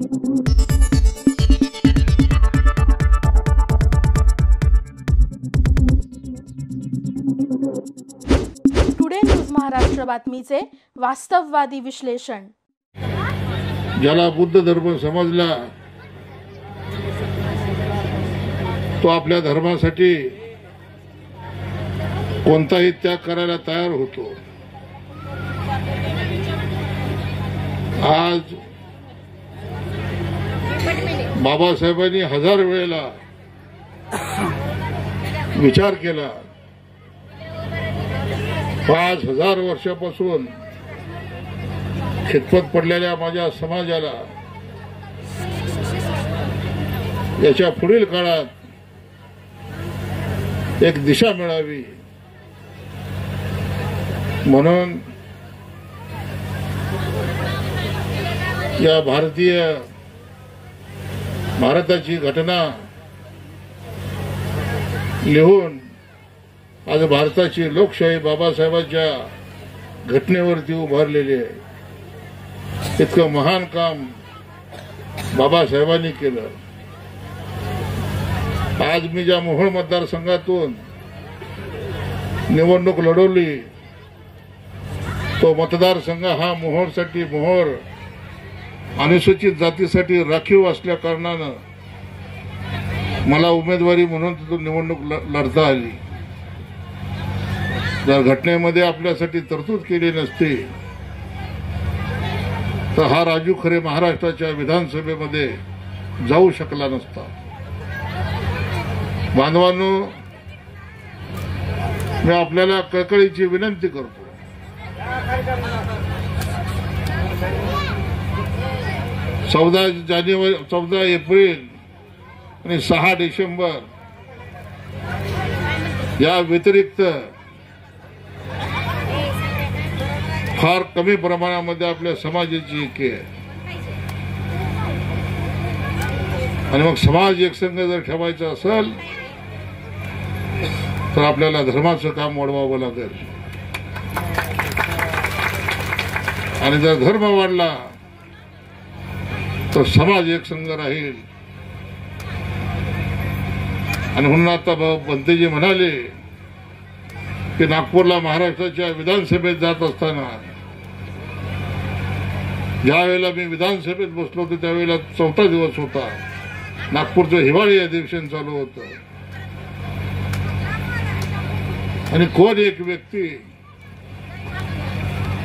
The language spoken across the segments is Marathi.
टुडे न्यूज महाराष्ट्र बातमीचे वास्तववादी विश्लेषण। ज्याला बुद्ध धर्म समजला तो आपल्या धर्मासाठी कोणताही त्याग करायला तयार होतो। आज बाबासाहेबांनी 1000 वेळेला विचार केला। 5000 वर्षापासून खितपत पडलेल्या माझ्या समाजाला याच्या पुढील काळात एक दिशा मिळावी म्हणून या भारताची घटना लिहून आज भारताची लोकशाही बाबासाहेबांच्या घटनेवरती उभारलेली आहे। इतकं महान काम बाबासाहेबांनी केलं। आज मी ज्या मोहोळ मतदारसंघातून निवडणूक लढवली तो मतदारसंघ हा मोहोळसाठी मोहोळ अनुसूचित जातीसाठी राखीव असल्या कारणानं मला उमेदवारी म्हणून तिथून निवडणूक लढता आली। जर घटनेमध्ये आपल्यासाठी तरतूद केली नसती तर हा राजू खरे महाराष्ट्राच्या विधानसभेमध्ये जाऊ शकला नसता। बांधवांनो, मी आपल्याला कळकळीची विनंती करतो, 14 एप्रिल आणि 6 डिसेंबर या व्यतिरिक्त फार कमी प्रमाणामध्ये आपल्या समाजाची एक आहे आणि मग समाज एकसंघ जर ठेवायचा असेल तर आपल्याला धर्माचं काम वाढवावं लागेल आणि जर धर्म वाढला तर समाज एकसंघ राहील। आणि म्हणून आता पंतजी म्हणाले की नागपूरला महाराष्ट्राच्या विधानसभेत जात असताना ज्या वेळेला मी विधानसभेत बसलो होतो त्यावेळेला 4था दिवस होता, नागपूरचं हिवाळी अधिवेशन चालू होतं आणि कोण एक व्यक्ती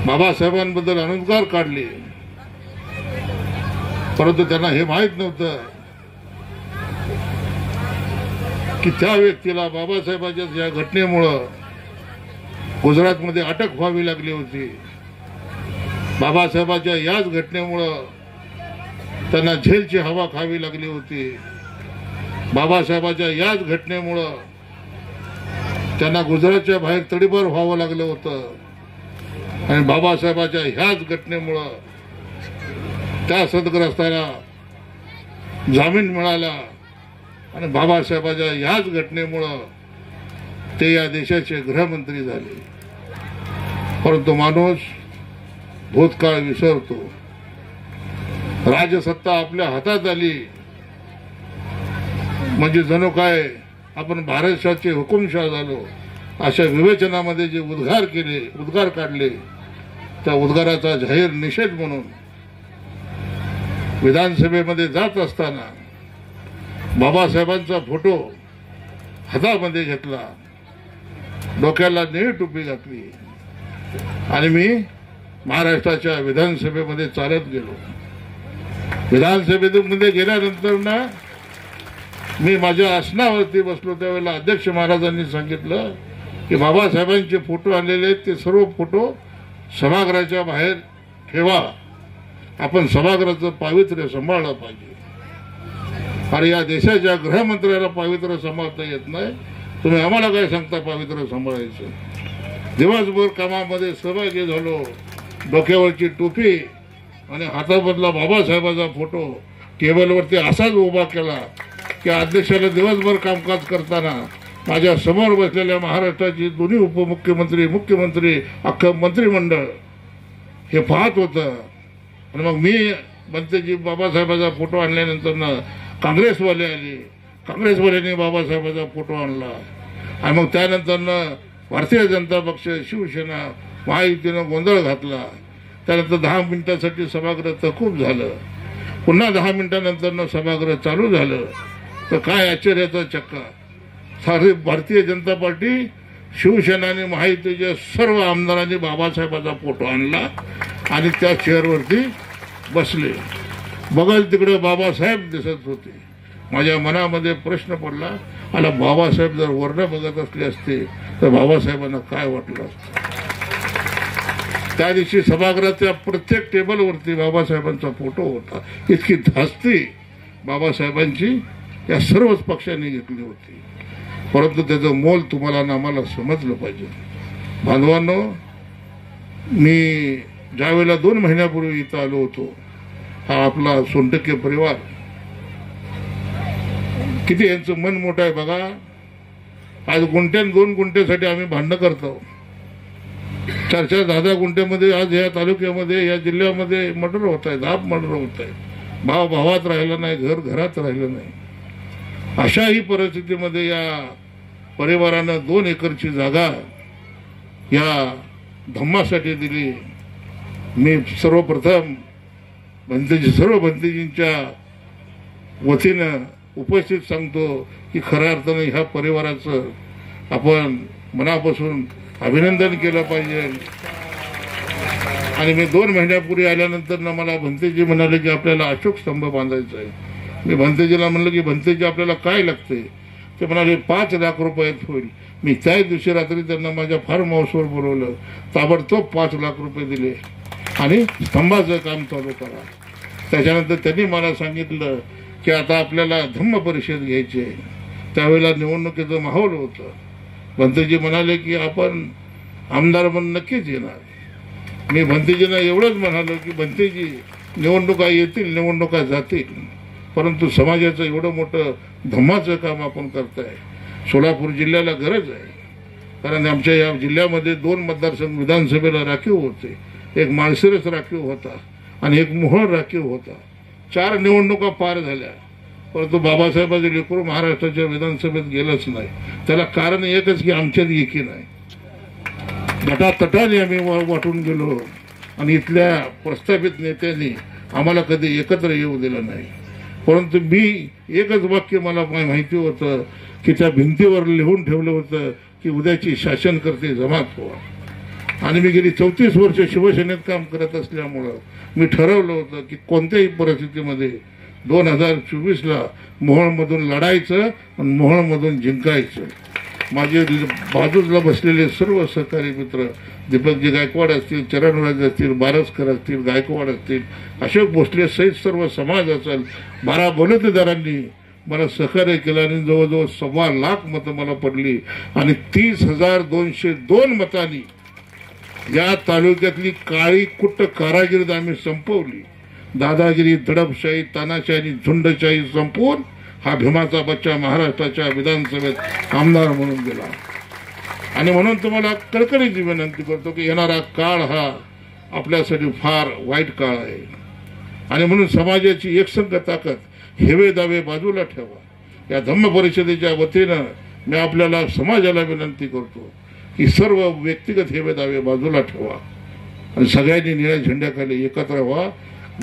बाबासाहेबांबद्दल अनुद्गार काढले, परंतु त्यांना हे माहित नव्हतं की त्या व्यक्तीला बाबासाहेबांच्या या घटनेमुळं गुजरातमध्ये अटक व्हावी लागली होती। बाबासाहेबांच्या याच घटनेमुळं त्यांना जेलची हवा खावी लागली होती। बाबासाहेबांच्या याच घटनेमुळं त्यांना गुजरातच्या बाहेर तडीपार व्हावं लागलं होतं आणि बाबासाहेबांच्या ह्याच घटनेमुळं त्या सदग्रस्ताला जामीन मिळाला आणि बाबासाहेबांच्या ह्याच घटनेमुळं ते या देशाचे गृहमंत्री झाले। परंतु माणूस भूतकाळ विसरतो, राजसत्ता आपल्या हातात आली म्हणजे जणू काय आपण भारतशाहचे हुकुमशाह झालो अशा विवेचनामध्ये जे उद्गार काढले त्या उद्गाराचा जाहीर निषेध म्हणून विधानसभेमध्ये जात असताना बाबासाहेबांचा फोटो हातामध्ये घेतला, डोक्याला निळी टोपी घातली आणि मी महाराष्ट्राच्या विधानसभेमध्ये चालत गेलो। विधानसभेमध्ये गेल्यानंतर ना मी माझ्या आसनावरती बसलो त्यावेळेला अध्यक्ष महाराजांनी सांगितलं की बाबासाहेबांचे फोटो आणलेले आहेत ते सर्व फोटो सभागृहाच्या बाहेर ठेवा, आपण सभागृहाचं पावित्र्य सांभाळलं पाहिजे। अरे या देशाच्या गृहमंत्र्याला पावित्र्य सांभाळता येत नाही, तुम्ही आम्हाला काय सांगता पावित्र्य सांभाळायचं। दिवसभर कामामध्ये सहभागी झालो, डोक्यावरची टोपी आणि हातामधला बाबासाहेबांचा फोटो टेबलवरती असाच उभा केला की अध्यक्षाला दिवसभर कामकाज करताना माझ्या समोर बसलेल्या महाराष्ट्राची दोन्ही उपमुख्यमंत्री, मुख्यमंत्री, अख्खं मंत्रिमंडळ हे पाहत होतं आणि मग मी बनतेजी बाबासाहेबाचा फोटो आणल्यानंतर काँग्रेसवाले आले, काँग्रेसवाल्यांनी बाबासाहेबाचा फोटो आणला आणि मग त्यानंतर भारतीय जनता पक्ष, शिवसेना, महायुतीनं गोंधळ घातला. त्यानंतर 10 मिनिटासाठी सभागृह तहकूब झालं. पुन्हा 10 मिनिटानंतर सभागृह चालू झालं. तर काय आश्चर्याचा चक्का, सारी भारतीय जनता पार्टी, शिवसेना आणि महायुतीच्या सर्व आमदारांनी बाबासाहेबाचा फोटो आणला आणि त्या चेअरवरती बसले. बघाल तिकडे बाबासाहेब दिसत होते. माझ्या मनामध्ये प्रश्न पडला, आला बाबासाहेब जर वर्ण बघत असले असते तर बाबासाहेबांना काय वाटलं असतं. त्या दिवशी सभागृहाच्या प्रत्येक टेबलवरती बाबासाहेबांचा फोटो होता. इतकी धास्ती बाबासाहेबांची या सर्वच पक्षांनी घेतली होती. परंतु त्याचं मोल तुम्हाला आणि आम्हाला समजलं पाहिजे. बांधवांनो, मी ज्यावेळेला 2 महिन्यापूर्वी इथं आलो होतो, हा आपला सोनटक्के परिवार, किती यांचं मन मोठं आहे बघा. आज गुंठ्यान 2 गुंठ्यासाठी आम्ही भांडणं करतो. 4-4, 10-10 गुंठ्यामध्ये आज या तालुक्यामध्ये, या जिल्ह्यामध्ये मर्डर होत आहे, 10 मर्डर होत आहे. भाव भावात राहिला नाही, घर घरात राहिलं नाही. अशाही परिस्थितीमध्ये या परिवारानं 2 एकरची जागा या धम्मासाठी दिली. मी सर्वप्रथम सर्व भंतेजींच्या वतीनं उपस्थित सांगतो की खऱ्या अर्थानं ह्या परिवाराचं आपण मनापासून अभिनंदन केलं पाहिजे. आणि मी 2 महिन्यापूर्वी आल्यानंतर मला भंतेजी म्हणाले की आपल्याला अशोक स्तंभ बांधायचा आहे. मी भंतेजीला म्हणलं की भंतेजी आपल्याला काय लागते. ते म्हणाले 5 लाख रुपयात होईल. मी त्याच दिवशी रात्री त्यांना माझ्या फार्म हाऊसवर बोलवलं, ताबडतोब 5 लाख रुपये दिले आणि स्तंभाचं काम चालू करा. त्याच्यानंतर त्यांनी मला सांगितलं की आता आपल्याला धम्म परिषद घ्यायची आहे. त्यावेळेला निवडणुकीचं माहोल होतं. भंतेजी म्हणाले की आपण आमदार म्हणून नक्कीच येणार. मी भंतेजींना एवढंच म्हणालो की भंतेजी, निवडणुका येतील, निवडणुका जातील, परंतु समाजाचं एवढं मोठं धम्माचं काम आपण करताय. सोलापूर जिल्ह्याला गरज आहे. कारण आमच्या या जिल्ह्यामध्ये 2 मतदारसंघ विधानसभेला राखीव होते. एक माळशिरस राखीव होता आणि एक मोहोळ राखीव होता. 4 निवडणुका पार झाल्या, परंतु बाबासाहेबांचे लेकरू महाराष्ट्राच्या विधानसभेत गेलंच नाही. त्याला कारण एकच की आमच्यात एकी नाही. गटातटाने आम्ही वाटून गेलो आणि इथल्या प्रस्थापित नेत्यांनी आम्हाला कधी एकत्र येऊ दिलं नाही. परंतु मी एकच वाक्य मला माहिती होतं की त्या भिंतीवर लिहून ठेवलं होतं की उद्याची शासनकर्ते जमात व्हा. आणि मी गेली 34 वर्ष शिवसेनेत काम करत असल्यामुळं मी ठरवलं होतं की कोणत्याही परिस्थितीमध्ये 2024ला मोहोळमधून लढायचं आणि मोहोळमधून जिंकायचं. माझे बाजूला बसलेले सर्व सहकारी मित्र, दीपकजी गायकवाड असतील, चरणराज असतील, बारसकर असतील, गायकवाड असतील, अशोक भोसले सहित सर्व समाज असेल, 12 बलुतेदारांनी मला सहकार्य केलं आणि जवळजवळ 1.25 लाख मतं मला पडली आणि 30,202 मतांनी या तालुक्यातली काळी कुट्ट कारागिरी आम्ही संपवली. दादागिरी, दडपशाही, तानाशाही आणि झुंडशाही संपवून हा भीमाचा बच्चा महाराष्ट्राच्या विधानसभेत आमदार म्हणून गेला. आणि म्हणून तुम्हाला कळकळीची विनंती करतो की येणारा काळ हा आपल्यासाठी फार वाईट काळ आहे. आणि म्हणून समाजाची एकसंघ ताकद, हेवे दावे बाजूला ठेवा. या धम्म परिषदेच्या वतीनं मी आपल्याला समाजाला विनंती करतो की सर्व व्यक्तिगत हेवे दावे बाजूला ठेवा आणि सगळ्यांनी निळ्या झेंड्याखाली एकत्र व्हा.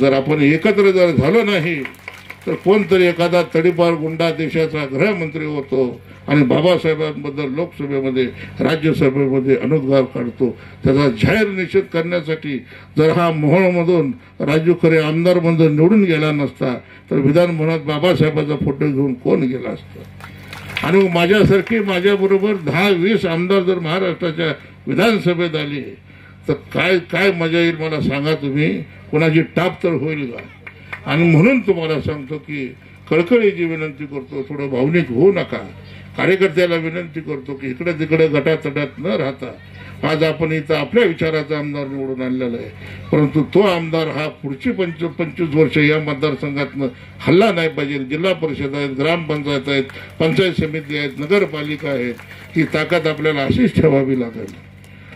जर आपण एकत्र झालो नाही तर कोणतरी एखादा तडीपार गुंडा देशाचा गृहमंत्री होतो आणि बाबासाहेबांबद्दल लोकसभेमध्ये, राज्यसभेमध्ये अनुद्गार काढतो. त्याचा जाहीर निषेध करण्यासाठी जर हा मोहोळमधून राजू खरे आमदार म्हणून निवडून गेला नसता तर विधान भवनात बाबासाहेबांचा फोटो घेऊन कोण गेला असता. आणि माझ्यासारखी माझ्याबरोबर 10-20 आमदार जर महाराष्ट्राच्या विधानसभेत आले तर काय काय मजा येईल मला सांगा तुम्ही. कोणाची टाप तर होईल का. आणि म्हणून तुम्हाला सांगतो की कळकळीची विनंती करतो, थोडं भावनिक होऊ नका. कार्यकर्त्याला विनंती करतो की इकडे तिकडे गटातटात न राहता आज आपण इथं आपल्या विचाराचा आमदार निवडून आणलेला आहे. परंतु तो आमदार हा पुढची 25 वर्ष या मतदारसंघातनं हल्ला नाही पाहिजे. जिल्हा परिषद आहेत, ग्रामपंचायत आहेत, पंचायत समिती आहेत, नगरपालिका आहेत. ही ताकद आपल्याला अशीच ठेवावी लागेल.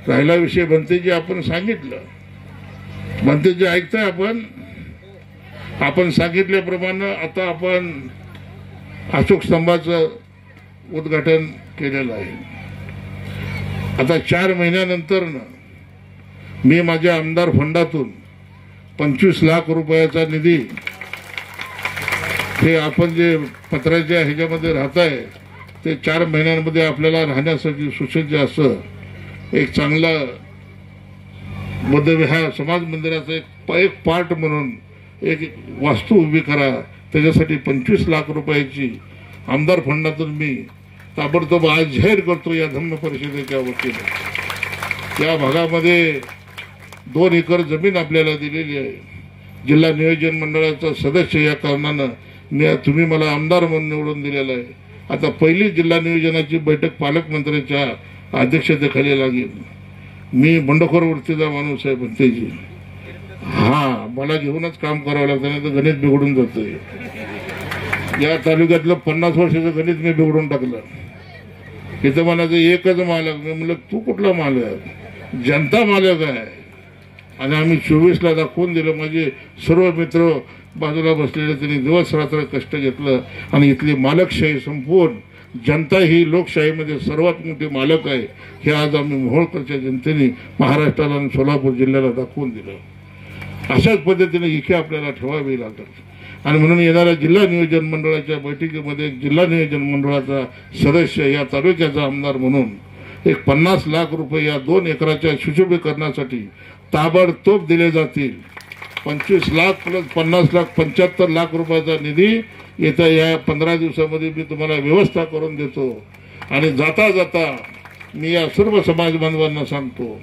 राहिला विषय भंतेजी आपण सांगितलं. भंतेजी ऐकताय आपण. आपण सांगितल्याप्रमाणे आता आपण अशोक स्तंभाचं उद्घाटन केलेलं आहे. आता 4 महिन्यानंतर मी माझ्या आमदार फंडातून 25 लाख रुपयाचा निधी, हे आपण जे पत्राच्या ह्याच्यामध्ये राहत आहे ते 4 महिन्यांमध्ये आपल्याला राहण्यासाठी सुसज्ज असं एक चांगला बुद्धविहार समाज मंदिराचा एक पार्ट म्हणून एक वास्तू उभी करा, त्याच्यासाठी 25 लाख रुपयाची आमदार फंडातून मी ताबडतोब आज जाहीर करतो या धम्म परिषदेच्या वतीने. या भागामध्ये 2 एकर जमीन आपल्याला दिलेली आहे. जिल्हा नियोजन मंडळाचा सदस्य या कारणानं तुम्ही मला आमदार म्हणून निवडून दिलेला आहे. आता पहिली जिल्हा नियोजनाची बैठक पालकमंत्र्यांच्या अध्यक्षतेखाली लागेल. मी बंडखोर वृत्तीचा माणूस आहे भंतेजी. मला घेऊनच काम करावं लागतं, नाही तर गणित बिघडून जातंय. या तालुक्यातलं 50 वर्षाचं गणित मी बिघडून टाकलं. इथं म्हणायचं एकच मालक. मी म्हणलं तू कुठला मालक? जनता मालक आहे. आणि आम्ही 24ला दाखवून दिलं. माझे सर्व मित्र बाजूला बसलेले त्यांनी दिवस रात्र कष्ट घेतलं आणि इथली मालकशाही संपवून जनता ही लोकशाहीमध्ये सर्वात मोठी मालक आहे हे आज आम्ही मोहोळकरच्या जनतेने महाराष्ट्राला आणि सोलापूर जिल्ह्याला दाखवून दिलं. अशाच पद्धतीने इथे आपल्याला ठेवावी लागेल. आणि म्हणून येणाऱ्या जिल्हा नियोजन मंडळाच्या बैठकीमध्ये जिल्हा नियोजन मंडळाचा सदस्य या तालुक्याचा आमदार म्हणून एक 50 लाख रुपये या 2 एकराच्या सुशोभीकरणासाठी ताबडतोब दिले जातील. 25 लाख प्लस 50 लाख 75 लाख रुपयाचा निधी येत्या या 15 दिवसामध्ये मी तुम्हाला व्यवस्था करून देतो. आणि जाता जाता मी या सर्व समाज बांधवांना सांगतो,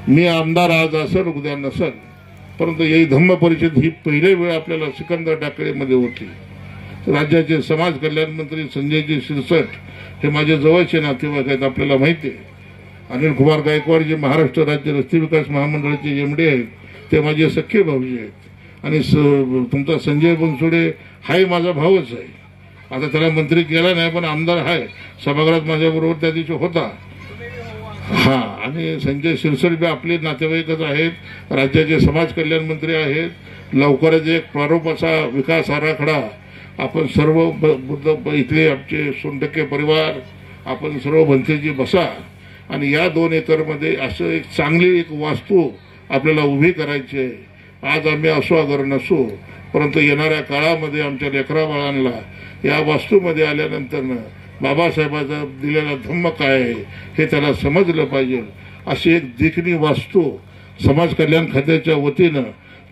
मी आमदार आज असेल उद्या नसेल, परंतु ही धम्म परिषद ही पहिली वेळ आपल्याला सिकंदर टाकळीमध्ये होती. राज्याचे समाज कल्याण मंत्री संजयजी शिरसट हे माझे जवळचे नातेवाईक आहेत, आपल्याला माहिती आहे. अनिल कुमार गायकवाड जे महाराष्ट्र राज्य रस्ते विकास महामंडळाचे एमडी आहेत ते माझे सख्खे भाऊजी आहेत. आणि तुमचा संजय बनसोडे हाही माझा भाऊच आहे. आता त्याला मंत्री केला नाही पण आमदार आहे. सभागृहात माझ्याबरोबर त्या दिवशी होता. आणि संजय शिरसट बी आपले नातेवाईकच आहेत. राज्याचे समाज कल्याण मंत्री आहेत. लवकरच एक प्रारूप असा विकास आराखडा आपण सर्व इथले आमचे सोनटक्के परिवार आपण सर्व भंतेजी बसा आणि या 2 एकरमध्ये असं एक चांगली एक वास्तू आपल्याला उभी करायची आहे. आज आम्ही असो अगर नसो, परंतु येणाऱ्या काळामध्ये आमच्या लेकरा बाळांना या वास्तूमध्ये आल्यानंतर बाबासाहेबांचा दिलेला धम्म काय आहे हे त्याला समजलं पाहिजे. अशी एक देखणी वास्तू समाज कल्याण खात्याच्या वतीनं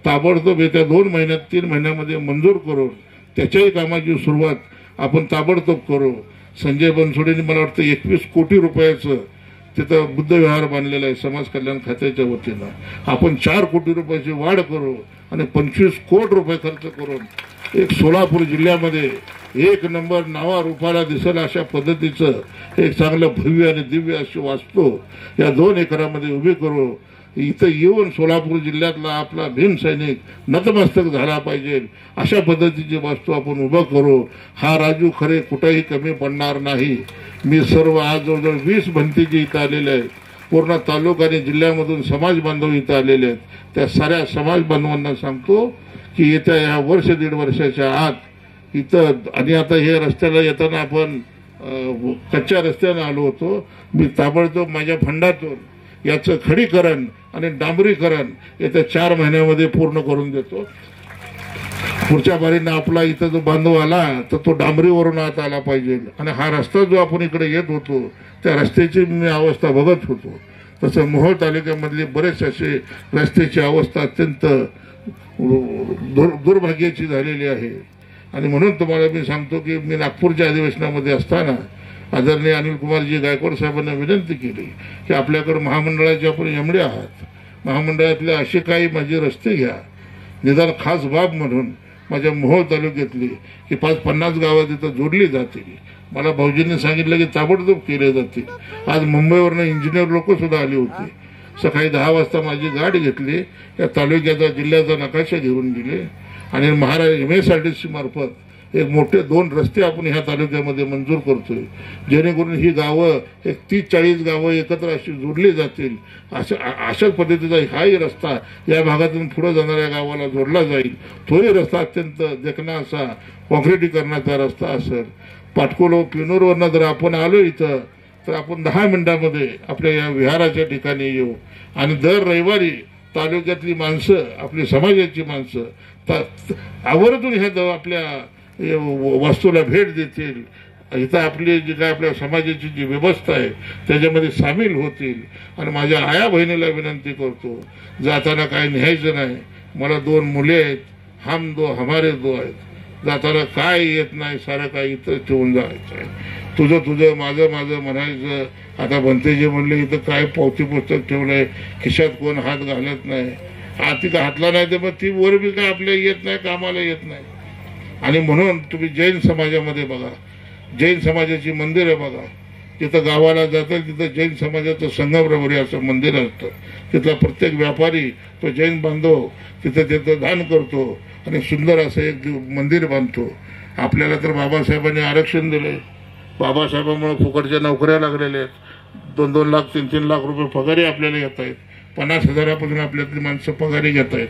ताबडतोब येत्या 2 महिन्यात 3 महिन्यामध्ये मंजूर करून त्याच्याही कामाची सुरुवात आपण ताबडतोब करू. संजय बनसोडेंनी मला वाटतं 21 कोटी रुपयाचं तिथं बुद्धविहार बांधलेलं आहे समाज कल्याण खात्याच्या वतीनं. आपण 4 कोटी रुपयाची वाढ करू आणि 25 कोटी रुपये खर्च करून एक सोलापूर जिल्ह्यामध्ये 1 नंबर नावा रूपाला दिसेल अशा पद्धतीचं एक चांगलं भव्य आणि दिव्य अशी वास्तू या 2 एकरामध्ये उभी करू. इथं येऊन सोलापूर जिल्ह्यातला आपला भीमसैनिक नतमस्तक झाला पाहिजे अशा पद्धतीची वास्तू आपण उभं करू. हा राजू खरे कुठेही कमी पडणार नाही. मी सर्व आज जवळजवळ 20 भंतेजी इथं आलेले आहेत. पूर्ण तालुका आणि जिल्ह्यामधून समाज बांधव इथं आलेले आहेत. त्या साऱ्या समाज बांधवांना सांगतो की येत्या या 1.5 वर्षाच्या आत इथं आणि आता हे रस्त्याला येताना आपण कच्च्या रस्त्याने आलो होतो. मी ताबडतोब माझ्या फंडातून याचं खडीकरण आणि डांबरीकरण येत्या 4 महिन्यामध्ये पूर्ण करून देतो. पुढच्या बारीनं आपला इथं जो बांधव आला तर तो डांबरीवरून आत आला पाहिजे. आणि हा रस्ता जो आपण इकडे येत होतो त्या रस्त्याची मी अवस्था बघत होतो. तसं मोहोळ तालुक्यामधले बरेच असे रस्त्याची अवस्था अत्यंत दुर्भाग्याची झालेली आहे. आणि म्हणून तुम्हाला मी सांगतो की मी नागपूरच्या अधिवेशनामध्ये असताना आदरणीय अनिल कुमारजी गायकवाड साहेबांना विनंती केली की आपल्याकडे महामंडळाचे आपण एमडे आहात, महामंडळातले असे काही माझे रस्ते घ्या, निदान खास बाब म्हणून माझ्या मोहोळ तालुक्यातली की 50 गावात इथं जोडली जातील. मला भाऊजींनी सांगितलं की ताबडतोब केले जातील. आज मुंबईवरनं इंजिनियर लोक सुद्धा आली होती. सकाळी 10 वाजता माझी गाडी घेतली, या तालुक्याचा जिल्ह्याचा नकाशा घेऊन गेले आणि महाराज MSRTC मार्फत एक मोठे 2 रस्ते आपण ह्या तालुक्यामध्ये मंजूर करतोय, जेणेकरून ही गावं एक 30-40 गावं एकत्र अशी जोडली जातील. अशाच पद्धतीचा हाही रस्ता या भागातून पुढे जाणाऱ्या गावाला जोडला जाईल. तोही रस्ता अत्यंत देखणा असा कॉन्क्रिटीकरणाचा रस्ता असेल. पाटकोलो पिनूरवरनं जर आपण आलो इथं तर आपण 10 मिनिटांमध्ये आपल्या या विहाराच्या ठिकाणी येऊ आणि दर रविवारी तालुक्यातली माणसं, आपली समाजाची माणसं आवर्जून ह्या आपल्या वास्तूला भेट देतील. इथं आपली जी काय आपल्या समाजाची जी व्यवस्था आहे त्याच्यामध्ये सामील होतील. आणि माझ्या आया बहिणीला विनंती करतो, जाताना काय न्यायचं नाही. मला 2 मुले आहेत, हम दो हमारे दो आहेत. जाताना काय येत नाही, सारं काय इथं ठेवून जायचं आहे. तुझं माझं म्हणायचं. आता भंतेजी म्हणले इथं काय पावती पुस्तक ठेवलंय, खिशात कोण हात घालत नाही. हाती घातला नाही तर मग ती वर बी काय आपल्या येत नाही, कामाला येत नाही. आणि म्हणून तुम्ही जैन समाजामध्ये बघा, जैन समाजाची मंदिरं बघा. तिथं गावाला जातात तिथं जैन समाजाचं संगमरवरी असं मंदिर असतं. तिथला प्रत्येक व्यापारी तो जैन बांधव तिथं दान करतो आणि सुंदर असं एक मंदिर बांधतो. आपल्याला तर बाबासाहेबांनी आरक्षण दिले. बाबासाहेबांमुळे फुकटच्या नोकऱ्या लागलेल्या आहेत. 2-2 लाख 3-3 लाख रुपये पगारी आपल्याला येत आहेत. 50,000पासून आपल्यातली माणसं पगारी घेत आहेत.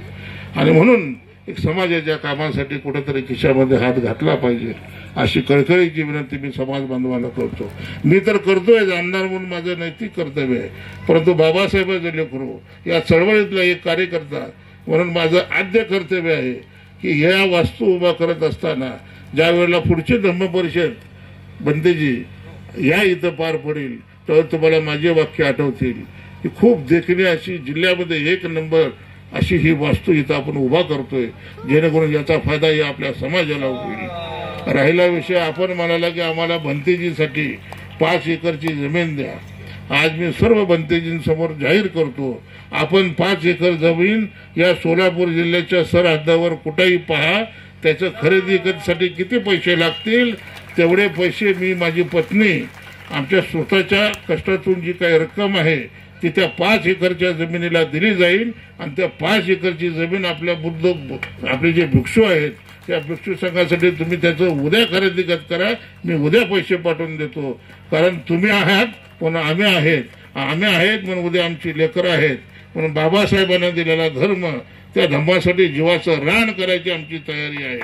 आणि म्हणून एक समाजाच्या कामासाठी कुठेतरी खिशामध्ये हात घातला पाहिजे अशी कळकळीची विनंती मी समाज बांधवांना करतो. मी तर करतोय आमदार म्हणून माझं नैतिक कर्तव्य आहे, परंतु बाबासाहेबांचे लेकरू या चळवळीतला एक कार्यकर्ता म्हणून माझं आद्य कर्तव्य आहे की या वास्तू उभा करत असताना ज्या वेळेला पुढची धम्मपरिषद बंदेजी या इथं पार पडेल तर तुम्हाला माझे वाक्य आठवतील की खूप देखणी अशी जिल्ह्यामध्ये 1 नंबर अशी ही वास्तू इथं आपण उभा करतोय, जेणेकरून याचा फायदा या आपल्या समाजाला होईल. राहिला विषय आपण म्हणाला की आम्हाला भंतेजीसाठी 5 एकरची जमीन द्या. आज मी सर्व भंतेजींसमोर जाहीर करतो, आपण 5 एकर जमीन या सोलापूर जिल्ह्याच्या सरहद्दावर कुठेही पहा. त्याचं खरेदीसाठी किती पैसे लागतील तेवढे पैसे मी, माझी पत्नी, आमच्या स्वतःच्या कष्टातून जी काही रक्कम आहे ती त्या 5 एकरच्या जमिनीला दिली जाईल. आणि त्या 5 एकरची जमीन आपले जे भिक्षू आहेत त्या भिक्षू संघासाठी तुम्ही त्याचं उद्या खरेदी करा. मी उद्या पैसे पाठवून देतो. कारण तुम्ही आहात म्हणून आम्ही आहेत म्हणून उद्या आमची लेकरं आहेत. म्हणून बाबासाहेबांना दिलेला धर्म, त्या धर्मासाठी जीवाचं रान करायची आमची तयारी आहे.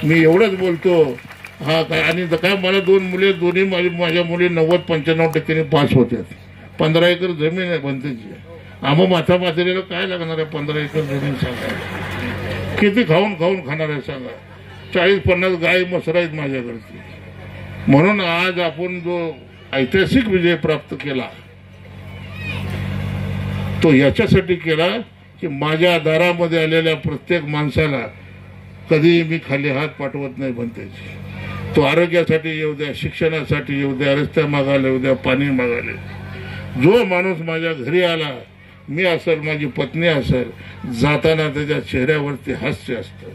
मी एवढंच बोलतो. हा काय आणि काय मला 2 मुले, दोन्ही माझ्या मुली 90-95% पास होत्यात. 15 एकर जमीन आहे भंतेची. आम्हा माथा माथेरीला काय लागणार आहे 15 एकर जमीन सांगा. किती खाऊन खाणार आहे सांगा. 40-50 गाय मसरा आहेत माझ्याकडची. म्हणून आज आपण जो ऐतिहासिक विजय प्राप्त केला तो याच्यासाठी केला की माझ्या दारामध्ये आलेल्या प्रत्येक माणसाला कधी मी खाली हात पाठवत नाही भंतेची. तो आरोग्यासाठी येऊ द्या, शिक्षणासाठी येऊ द्या, रस्त्या मागायला येऊ द्या, पाणी मागायला. जो माणूस माझ्या घरी आला, मी असेल माझी पत्नी असेल, जाताना त्याच्या चेहऱ्यावरती हास्य असतं.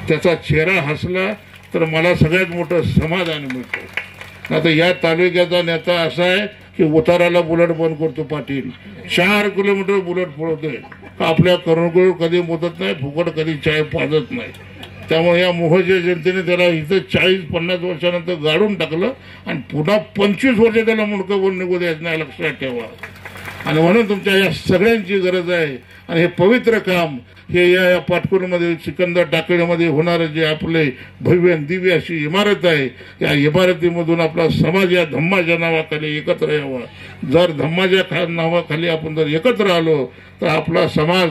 त्याचा चेहरा हसला तर मला सगळ्यात मोठं समाधान मिळतं. आता या तालुक्याचा नेता असा आहे की उताराला बुलेट बंद करतो. पाटील 4 किलोमीटर बुलेट पळवतोय. आपल्या करुणकुळ कधी मोदत नाही, फुकट कधी चाय पाजत नाही. त्यामुळे या मोहच्या जनतेने त्याला इथं 40-50 वर्षानंतर गाडून टाकलं आणि पुन्हा 25 वर्ष त्याला मुंडकं बोलून निघू द्यायचं नाही, लक्षात ठेवा. आणि म्हणून तुमच्या या सगळ्यांची गरज आहे. आणि हे पवित्र काम हे या पाटकुरमध्ये सिकंदर टाकळीमध्ये होणारं जे आपले भव्य दिव्य अशी इमारत आहे, या इमारतीमधून आपला समाज या धम्माच्या नावाखाली एकत्र यावा. जर धम्माच्या नावाखाली आपण जर एकत्र आलो तर आपला समाज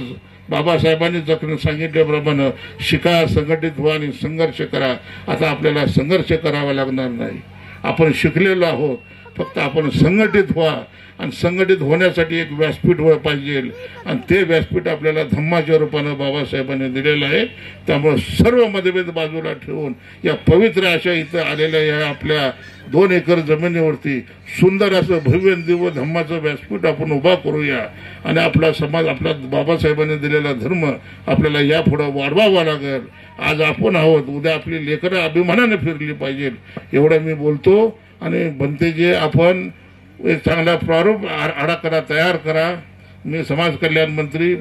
बाबासाहेबांनी सांगितल्याप्रमाणे शिका, संघटित व्हा आणि संघर्ष करा. आता आपल्याला संघर्ष करावा लागणार नाही. आपण शिकलेलो आहोत, फक्त आपण संघटित व्हा. आणि संघटित होण्यासाठी एक व्यासपीठ पाहिजे आणि ते व्यासपीठ आपल्याला धम्माच्या रूपानं बाबासाहेबांनी दिलेलं आहे. त्यामुळे सर्व मतभेद बाजूला ठेवून या पवित्र अशा इथं आलेल्या या आपल्या 2 एकर जमिनीवरती सुंदर असं भव्य दिव्य धम्माचं व्यासपीठ आपण उभा करूया. आणि आपला समाज, आपला बाबासाहेबांनी दिलेला धर्म आपल्याला यापुढे वाढवावा लागेल. आज आपण आहोत, उद्या आपली लेकरं अभिमानाने फिरली पाहिजे एवढं मी बोलतो. आणि भंतेजी आपण एक चांगला प्रारूप आराखडा तयार करा. मी समाज कल्याण मंत्री,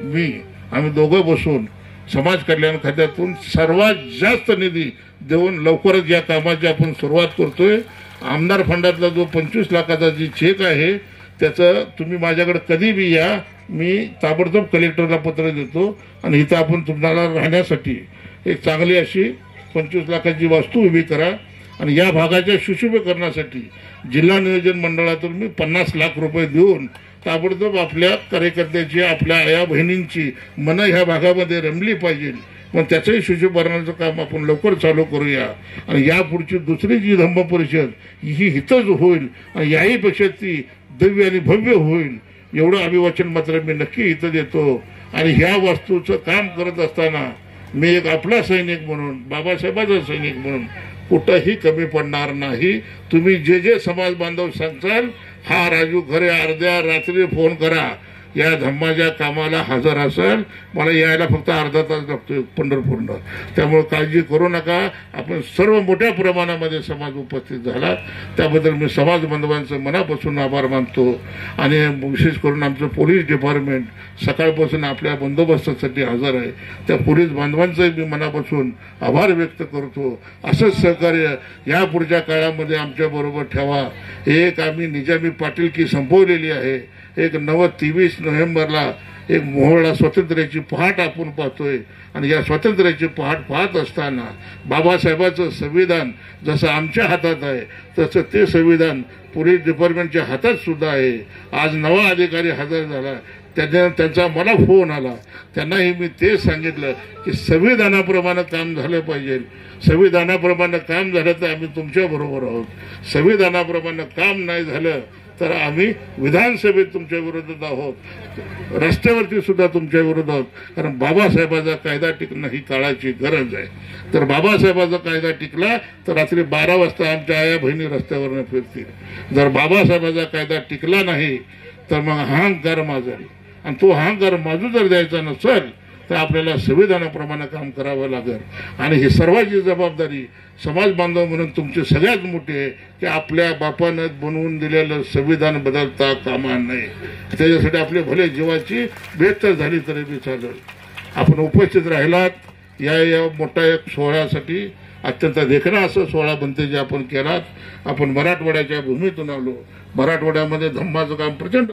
आम्ही दोघं बसून समाज कल्याण खात्यातून सर्वात जास्त निधी देऊन लवकरच या कामाची आपण सुरुवात करतोय. आमदार फंडातला जो 25 लाखाचा जी चेक आहे त्याचं तुम्ही माझ्याकडे कधी बी या, मी ताबडतोब कलेक्टरला पत्र देतो आणि इथं आपण तुम्हाला राहण्यासाठी एक चांगली अशी 25 लाखाची वास्तू उभी करा. आणि या भागाच्या सुशोभीकरणासाठी जिल्हा नियोजन मंडळातून मी 50 लाख रुपये देऊन ताबडतोब आपल्या कार्यकर्त्याची, आपल्या आया बहिणींची मनं ह्या भागामध्ये रमली पाहिजे, पण त्याचंही सुशोभीकरणाचं काम आपण लवकर चालू करूया. आणि यापुढची दुसरी जी धम्म परिषद ही हितच होईल आणि याहीपेक्षा ती दिव्य आणि भव्य होईल एवढं अभिवाचन मात्र मी नक्की इथं देतो. आणि ह्या वास्तूचं काम करत असताना मी एक आपला सैनिक म्हणून, बाबासाहेबांचा सैनिक म्हणून कुठंही कमी पडणार नाही. तुम्ही जे जे समाज बांधव सांगताल, हा राजू खरे अर्ध्या रात्री फोन करा, या धम्माच्या कामाला हजर असेल. मला यायला फक्त अर्धा तास लागतो पंढरपूरला, त्यामुळे काळजी करू नका. आपण सर्व मोठ्या प्रमाणामध्ये समाज उपस्थित झाला, त्याबद्दल मी समाज बांधवांचं मनापासून आभार मानतो. आणि विशेष करून आमचं पोलीस डिपार्टमेंट सकाळपासून आपल्या बंदोबस्तासाठी हजर आहे, त्या पोलीस बांधवांचंही मी मनापासून आभार व्यक्त करतो. असंच सहकार्य या पुढच्या काळामध्ये आमच्याबरोबर ठेवा. एक आम्ही निजामी पाटीलकी संपवलेली आहे. एक 23 नोव्हेंबरला एक मोहोळला स्वातंत्र्याची पहाट आपण पाहतोय. आणि या स्वातंत्र्याची पहाट पाहत असताना बाबासाहेबांचं संविधान जसं आमच्या हातात आहे तसं ते संविधान पोलीस डिपार्टमेंटच्या हातात सुद्धा आहे. आज नवा अधिकारी हजर झाला, त्यांचा मला फोन आला, त्यांनाही मी तेच सांगितलं की संविधानाप्रमाणे काम झालं पाहिजे. संविधानाप्रमाणे काम झालं तर आम्ही तुमच्याबरोबर आहोत, संविधानाप्रमाणे काम नाही झालं तर आम्ही विधानसभेत तुमच्या विरोधात आहोत, रस्त्यावरती सुद्धा तुमच्या विरोधात आहोत. कारण बाबासाहेबाचा कायदा टिकणं ही काळाची गरज आहे. तर बाबासाहेबाचा कायदा टिकला तर रात्री 12 वाजता आमच्या आया बहिणी रस्त्यावरनं फिरतील. जर बाबासाहेबाचा कायदा टिकला नाही तर मग अहंकार माजेल, आणि तो अहंकार माजू जर द्यायचा नसेल तर आपल्याला संविधानाप्रमाणे काम करावं लागेल. आणि ही सर्वांची जबाबदारी समाज बांधव म्हणून तुमची सगळ्यात मोठी आहे की आपल्या बापानं बनवून दिलेलं संविधान बदलता कामा नये. त्याच्यासाठी आपल्या भले जीवाची बेहतर झाली तरी बी चालेल. आपण उपस्थित राहिलात या मोठ्या एक सोहळ्यासाठी. अत्यंत देखणा असं सोहळा बनते जे आपण केलात. आपण मराठवाड्याच्या भूमीतून आलो, मराठवाड्यामध्ये धम्माचं काम प्रचंड